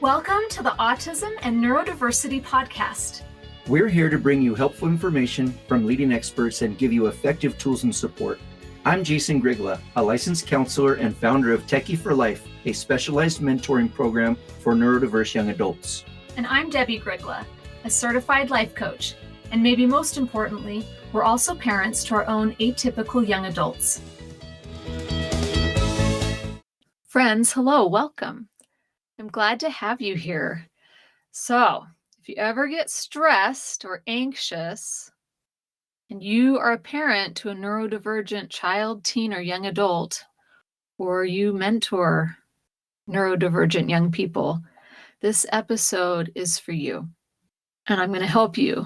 Welcome to the Autism and Neurodiversity Podcast. We're here to bring you helpful information from leading experts and give you effective tools and support. I'm Jason Grigla, a licensed counselor and founder of Techie for Life, a specialized mentoring program for neurodiverse young adults. And I'm Debbie Grigla, a certified life coach. And maybe most importantly, we're also parents to our own atypical young adults. Friends, hello, welcome. I'm glad to have you here. So, if you ever get stressed or anxious, and you are a parent to a neurodivergent child, teen, or young adult, or you mentor neurodivergent young people, this episode is for you. And I'm going to help you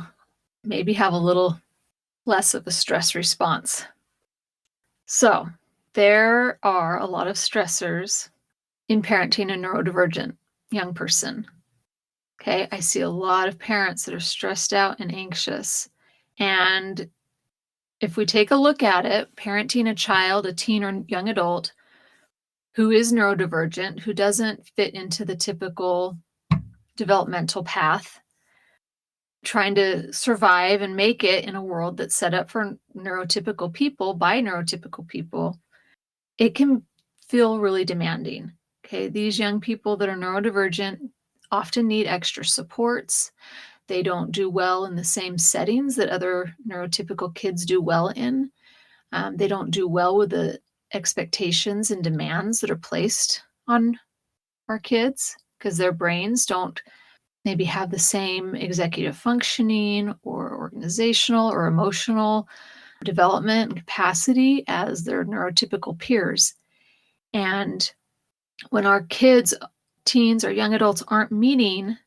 maybe have a little less of a stress response. So, there are a lot of stressors in parenting a neurodivergent young person. Okay, I see a lot of parents that are stressed out and anxious. And if we take a look at it, parenting a child, a teen or young adult who is neurodivergent, who doesn't fit into the typical developmental path, trying to survive and make it in a world that's set up for neurotypical people by neurotypical people, it can feel really demanding. Okay, these young people that are neurodivergent often need extra supports. They don't do well in the same settings that other neurotypical kids do well in. They don't do well with the expectations and demands that are placed on our kids because their brains don't maybe have the same executive functioning or organizational or emotional development and capacity as their neurotypical peers. And when our kids, teens, or young adults aren't meeting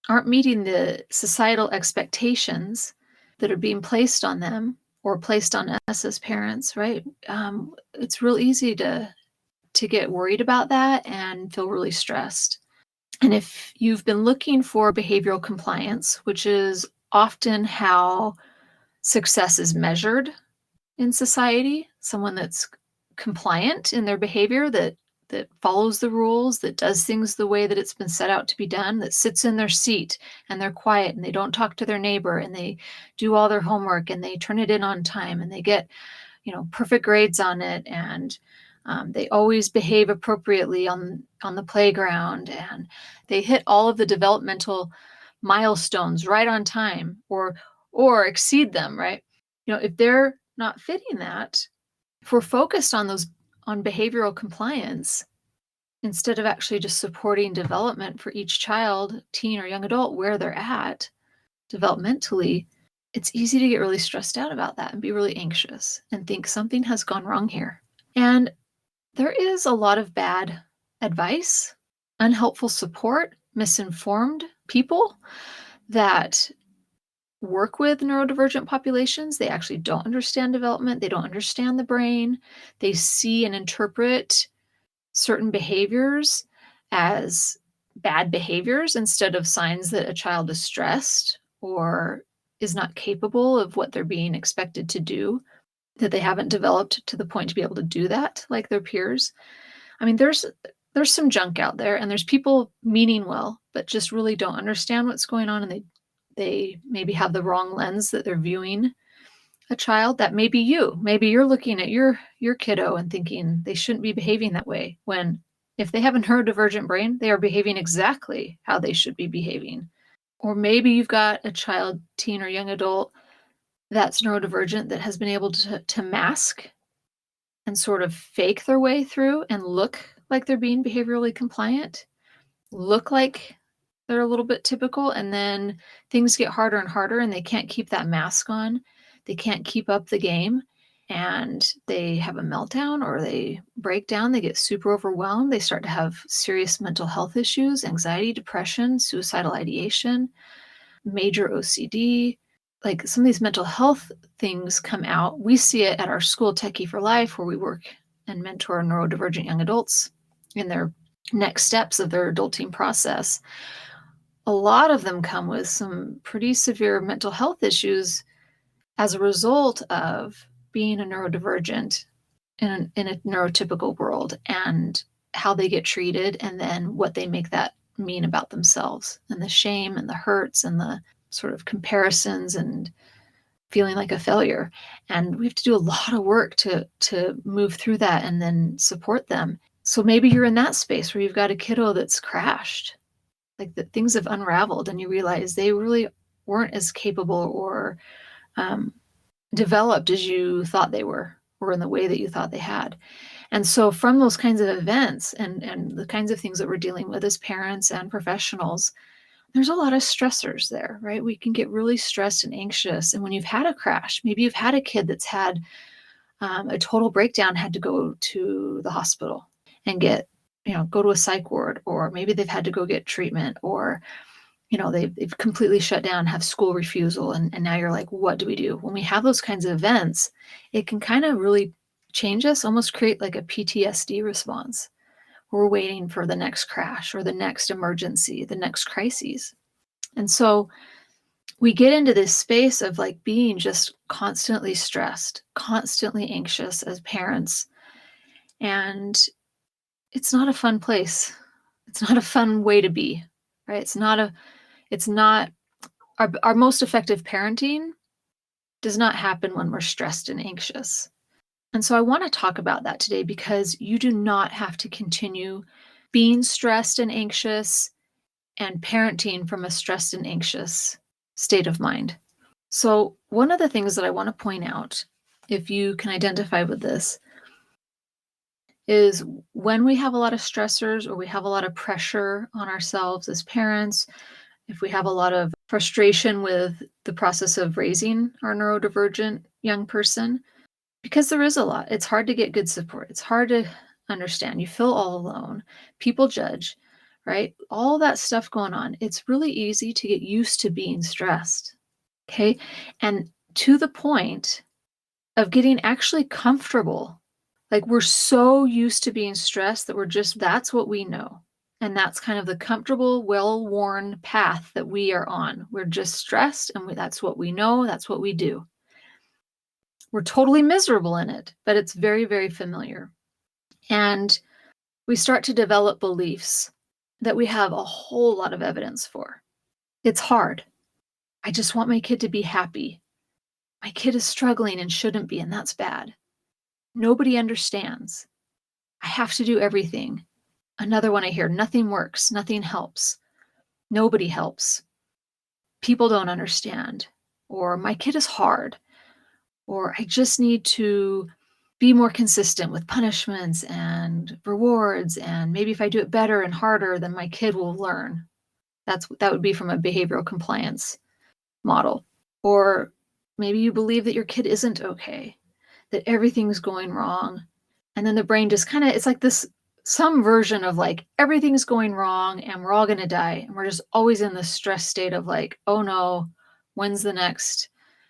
the societal expectations that are being placed on them or placed on us as parents, right? It's real easy to get worried about that and feel really stressed. And if you've been looking for behavioral compliance, which is often how success is measured in society, someone that's compliant in their behavior, that follows the rules, that does things the way that it's been set out to be done, that sits in their seat and they're quiet and they don't talk to their neighbor and they do all their homework and they turn it in on time and they get, perfect grades on it, and they always behave appropriately on the playground, and they hit all of the developmental milestones right on time or exceed them, right? If they're not fitting that, if we're focused on behavioral compliance, instead of actually just supporting development for each child, teen, or young adult where they're at developmentally, it's easy to get really stressed out about that and be really anxious and think something has gone wrong here. And there is a lot of bad advice, unhelpful support, misinformed people that work with neurodivergent populations. They actually don't understand development. They don't understand the brain. They see and interpret certain behaviors as bad behaviors instead of signs that a child is stressed or is not capable of what they're being expected to do, that they haven't developed to the point to be able to do that like their peers. I mean, there's some junk out there, and there's people meaning well, but just really don't understand what's going on, and they maybe have the wrong lens that they're viewing a child. That may be you. Maybe you're looking at your kiddo and thinking they shouldn't be behaving that way, when if they have a neurodivergent brain, they are behaving exactly how they should be behaving. Or maybe you've got a child, teen, or young adult that's neurodivergent that has been able to mask and sort of fake their way through and look like they're being behaviorally compliant, look like they're a little bit typical, and then things get harder and harder and they can't keep that mask on. They can't keep up the game and they have a meltdown or they break down. They get super overwhelmed. They start to have serious mental health issues, anxiety, depression, suicidal ideation, major OCD. Like some of these mental health things come out. We see it at our school, Techie for Life, where we work and mentor neurodivergent young adults in their next steps of their adulting process. A lot of them come with some pretty severe mental health issues as a result of being a neurodivergent in a neurotypical world, and how they get treated and then what they make that mean about themselves, and the shame and the hurts and the sort of comparisons and feeling like a failure. And we have to do a lot of work to move through that and then support them. So maybe you're in that space where you've got a kiddo that's crashed, like that things have unraveled and you realize they really weren't as capable or developed as you thought they were, or in the way that you thought they had. And so from those kinds of events and the kinds of things that we're dealing with as parents and professionals, there's a lot of stressors there, right? We can get really stressed and anxious. And when you've had a crash, maybe you've had a kid that's had a total breakdown, had to go to the hospital and go to a psych ward, or maybe they've had to go get treatment, or they've completely shut down, have school refusal, and now you're like, what do we do? When we have those kinds of events, it can kind of really change us, almost create like a PTSD response. We're waiting for the next crash or the next emergency, the next crises. And so we get into this space of like being just constantly stressed, constantly anxious as parents. And it's not a fun place. It's not a fun way to be, right? It's not our most effective parenting does not happen when we're stressed and anxious. And so I want to talk about that today, because you do not have to continue being stressed and anxious and parenting from a stressed and anxious state of mind. So one of the things that I want to point out, if you can identify with this, is when we have a lot of stressors or we have a lot of pressure on ourselves as parents, if we have a lot of frustration with the process of raising our neurodivergent young person, because there is a lot. It's hard to get good support. It's hard to understand. You feel all alone. People judge, right? All that stuff going on. It's really easy to get used to being stressed, okay? And to the point of getting actually comfortable. Like we're so used to being stressed that that's what we know. And that's kind of the comfortable, well-worn path that we are on. We're just stressed, and that's what we know. That's what we do. We're totally miserable in it, but it's very, very familiar. And we start to develop beliefs that we have a whole lot of evidence for. It's hard. I just want my kid to be happy. My kid is struggling and shouldn't be, and that's bad. Nobody understands. I have to do everything. Another one I hear, nothing works, nothing helps. Nobody helps. People don't understand. Or my kid is hard. Or I just need to be more consistent with punishments and rewards. And maybe if I do it better and harder, then my kid will learn. That would be from a behavioral compliance model. Or maybe you believe that your kid isn't okay, that everything's going wrong. And then the brain just it's like this, some version of like, everything's going wrong and we're all going to die. And we're just always in this stress state of like, oh no, when's the next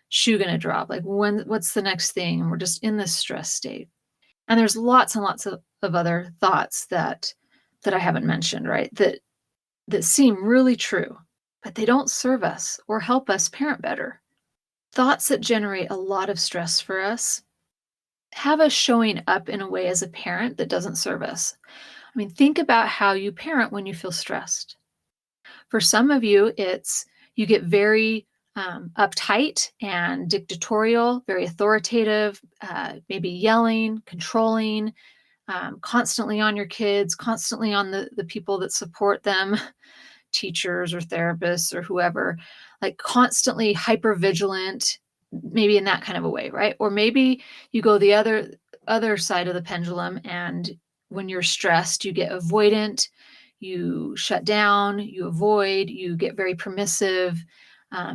shoe going to drop? Like what's the next thing? And we're just in this stress state. And there's lots and lots of other thoughts that I haven't mentioned, right? That seem really true, but they don't serve us or help us parent better. Thoughts that generate a lot of stress for us have us showing up in a way as a parent that doesn't serve us. I mean, think about how you parent when you feel stressed. For some of you, it's you get very uptight and dictatorial, very authoritative, maybe yelling, controlling, constantly on your kids, constantly on the people that support them, teachers or therapists or whoever, like constantly hypervigilant, maybe in that kind of a way, right? Or maybe you go the other side of the pendulum, and when you're stressed, you get avoidant, you shut down, you avoid, you get very permissive,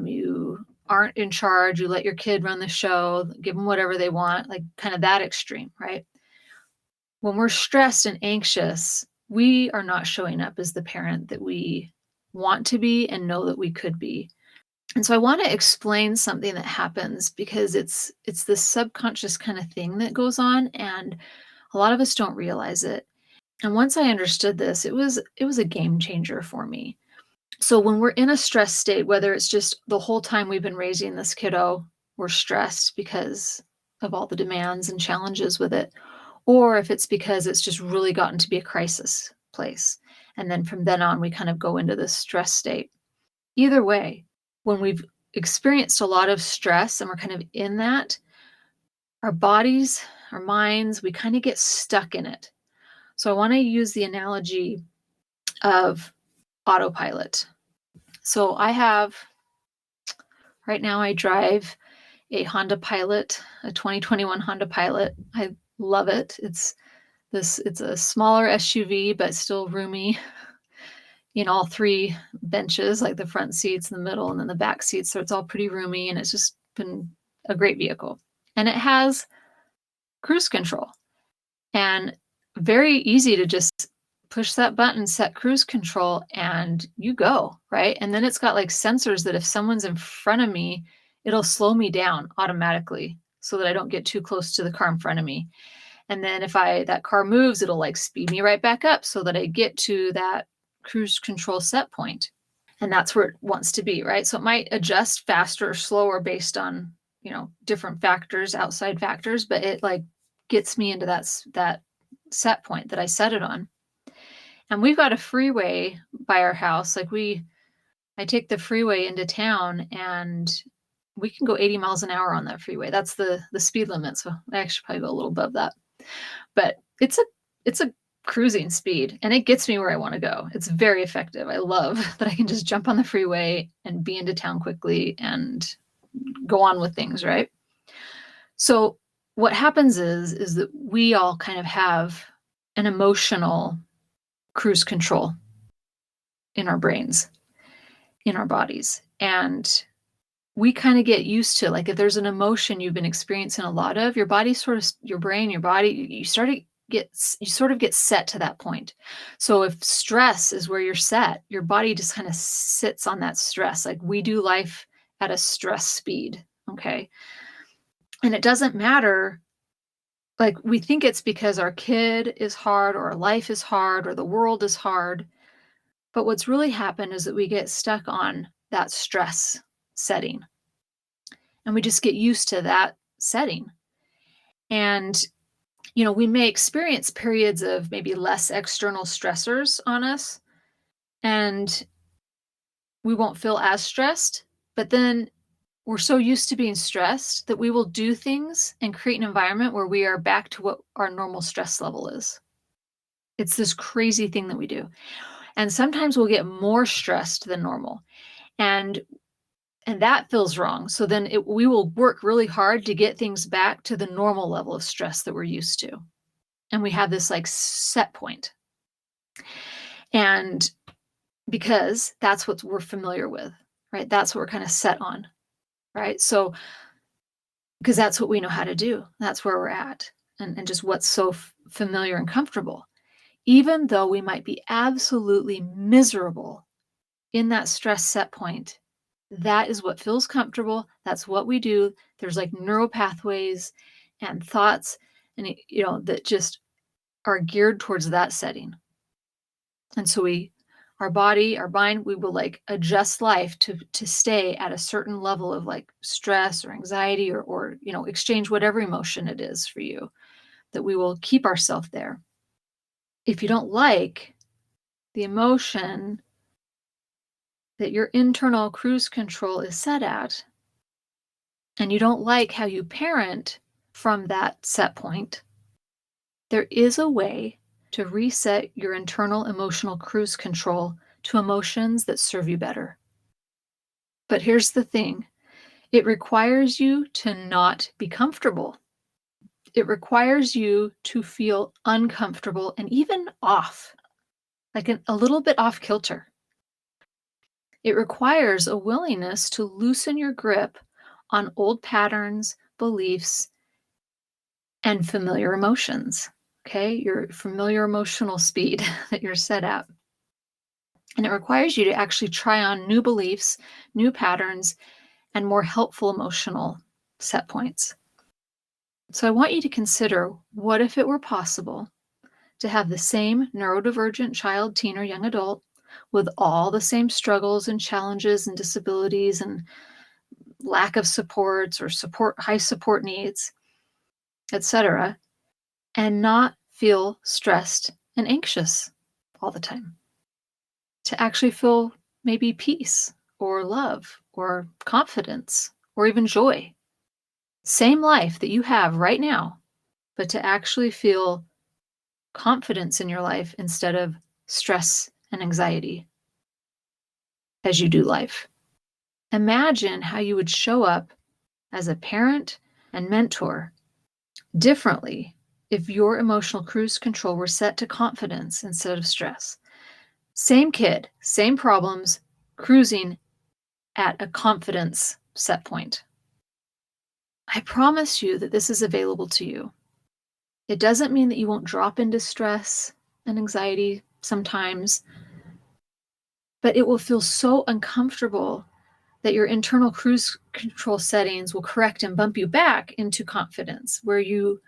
you aren't in charge, you let your kid run the show, give them whatever they want, like kind of that extreme, right? When we're stressed and anxious, we are not showing up as the parent that we want to be and know that we could be. And so I want to explain something that happens, because it's this subconscious kind of thing that goes on, and a lot of us don't realize it. And once I understood this, it was a game changer for me. So when we're in a stress state, whether it's just the whole time we've been raising this kiddo, we're stressed because of all the demands and challenges with it, or if it's because it's just really gotten to be a crisis place. And then from then on, we kind of go into this stress state. Either way, when we've experienced a lot of stress and we're kind of in that, our bodies, our minds, we kind of get stuck in it. So I want to use the analogy of autopilot. So right now I drive a Honda Pilot, a 2021 Honda Pilot. I love it. It's a smaller SUV, but still roomy in all three benches, like the front seats, the middle, and then the back seats. So it's all pretty roomy, and it's just been a great vehicle. And it has cruise control, and very easy to just push that button, set cruise control, and you go, right? And then it's got like sensors that if someone's in front of me, it'll slow me down automatically so that I don't get too close to the car in front of me. And then if that car moves, it'll like speed me right back up so that I get to that cruise control set point. And that's where it wants to be, right? So it might adjust faster or slower based on, different factors, outside factors, but it like gets me into that set point that I set it on. And we've got a freeway by our house. I take the freeway into town, and we can go 80 miles an hour on that freeway. That's the speed limit. So I actually probably go a little above that. But it's a cruising speed, and it gets me where I want to go. It's very effective. I love that I can just jump on the freeway and be into town quickly and go on with things, right? So what happens is that we all kind of have an emotional cruise control in our brains, in our bodies. And we kind of get used to, like, if there's an emotion you've been experiencing a lot of, your body your brain, your body, you sort of get set to that point. So if stress is where you're set, your body just kind of sits on that stress. Like, we do life at a stress speed. Okay. And it doesn't matter. Like, we think it's because our kid is hard or our life is hard or the world is hard. But what's really happened is that we get stuck on that stress setting. And we just get used to that setting. And, we may experience periods of maybe less external stressors on us, and we won't feel as stressed. But then we're so used to being stressed that we will do things and create an environment where we are back to what our normal stress level is. It's this crazy thing that we do. And sometimes we'll get more stressed than normal. And that feels wrong. So then we will work really hard to get things back to the normal level of stress that we're used to. And we have this like set point. And because that's what we're familiar with, right? That's what we're kind of set on, right? So, because that's what we know how to do. That's where we're at. And just what's so familiar and comfortable. Even though we might be absolutely miserable in that stress set point, that is what feels comfortable. That's what we do. There's like neural pathways and thoughts, and that just are geared towards that setting. And so our body, our mind, we will like adjust life to stay at a certain level of like stress or anxiety or exchange whatever emotion it is for you, that we will keep ourselves there. If you don't like the emotion that your internal cruise control is set at, and you don't like how you parent from that set point, there is a way to reset your internal emotional cruise control to emotions that serve you better. But here's the thing. It requires you to not be comfortable. It requires you to feel uncomfortable and even off, like a little bit off kilter. It requires a willingness to loosen your grip on old patterns, beliefs, and familiar emotions. Okay, your familiar emotional speed that you're set at. And it requires you to actually try on new beliefs, new patterns, and more helpful emotional set points. So I want you to consider, what if it were possible to have the same neurodivergent child, teen, or young adult with all the same struggles and challenges and disabilities and lack of supports or high support needs, etc., and not feel stressed and anxious? all the time. To actually feel maybe peace or love or confidence or even joy. Same life that you have right now, but to actually feel confidence in your life instead of stress and anxiety as you do life. Imagine how you would show up as a parent and mentor differently if your emotional cruise control were set to confidence instead of stress. Same kid, same problems, cruising at a confidence set point. I promise you that this is available to you. It doesn't mean that you won't drop into stress and anxiety sometimes, but it will feel so uncomfortable that your internal cruise control settings will correct and bump you back into confidence where your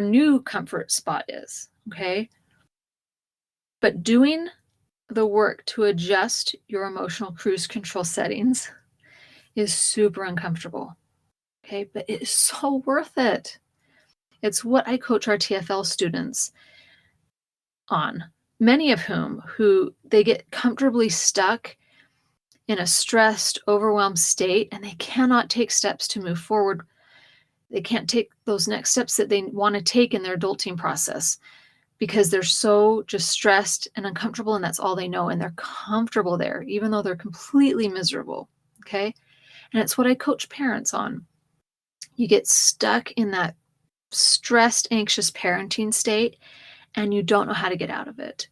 new comfort spot is, okay? But doing the work to adjust your emotional cruise control settings is super uncomfortable, okay? But it is so worth it. It's what I coach our TFL students on, many of who they get comfortably stuck in a stressed, overwhelmed state, and they cannot take steps to move forward. They can't take those next steps that they want to take in their adulting process because they're so just stressed and uncomfortable, and that's all they know, and they're comfortable there, even though they're completely miserable, okay? And it's what I coach parents on. You get stuck in that stressed, anxious parenting state, and you don't know how to get out of it.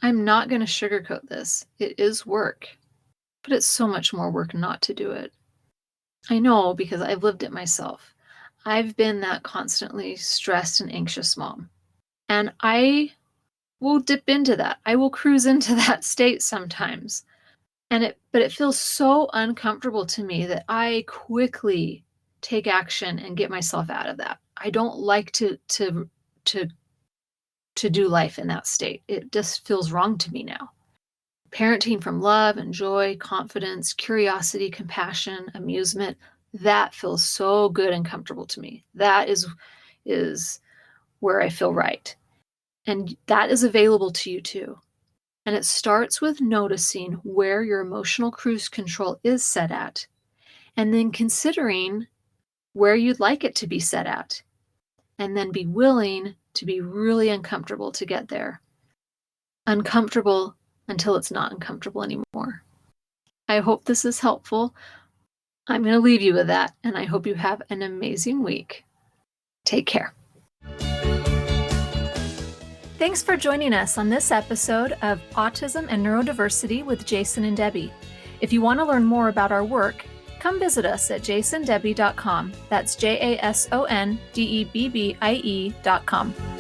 I'm not going to sugarcoat this. It is work, but it's so much more work not to do it. I know because I've lived it myself. I've been that constantly stressed and anxious mom. And I will dip into that. I will cruise into that state sometimes. But it feels so uncomfortable to me that I quickly take action and get myself out of that. I don't like to do life in that state. It just feels wrong to me now. Parenting from love and joy, confidence, curiosity, compassion, amusement, that feels so good and comfortable to me. That is where I feel right. And that is available to you too. And it starts with noticing where your emotional cruise control is set at, and then considering where you'd like it to be set at, and then be willing to be really uncomfortable to get there. Uncomfortable until it's not uncomfortable anymore. I hope this is helpful. I'm going to leave you with that, and I hope you have an amazing week. Take care. Thanks for joining us on this episode of Autism and Neurodiversity with Jason and Debbie. If you want to learn more about our work, come visit us at jasondebbie.com. That's JASONDEBBIE.com.